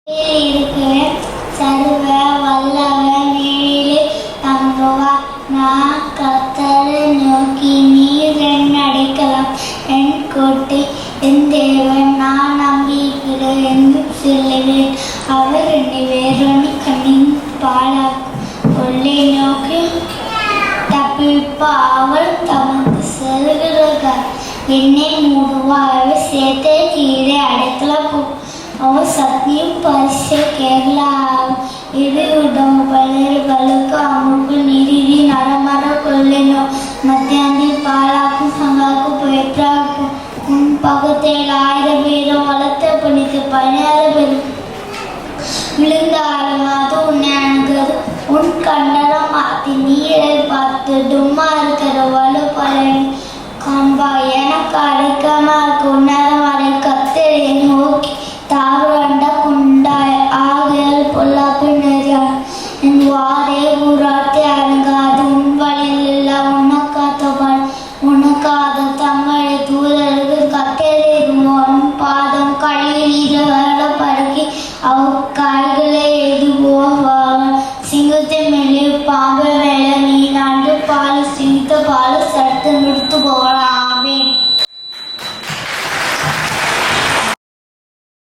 இருக்கிறேன் சர்வ வல்லவன் மேலே தங்குவா. நான் கர்த்தரை நோக்கி நீர் என் அடைக்கலம் என் கோட்டை என் தேவன் நான் நம்பியிருக்கிறேன் என்று சொல்லுவேன். அவர் என்னை வேறொன்று கண்ணின் பாழாக்கும் கொள்ளை நோக்கி தப்பிப்பா. அவர் தமது செல்கிறார் என்னை மூடுவா. அவர் சேர்த்த கீழே அடைக்கலம் அவர் சத்தியம் பரிச கேரளா இது உடம்பு பலர்களுக்கு அமுக்கு நிதி நரமர கொள்ளைனோ மத்தியாந்தி பாலாக்கும் சங்காக்கும் பெற்றாக்கும் உன் பக்கத்தில் 1000 பேரும் வளர்த்த பணிக்கு 16 பேரும் விழுந்தாலும் அது உன்னை அணுகிறது. உன் கண்டனம் மாற்றி நீரை பார்த்து டும்மா இருக்கிற வலு பலன் காண்பா. எனக்கு அடைக்காம இருக்கு உன்னதம் அடை கத்தரை நோக்கி தாவரண்ட குண்டாய் ஆகையால் பொல்லாப்பு நெறியார் என் வாரே ஊராட்டி அடங்கா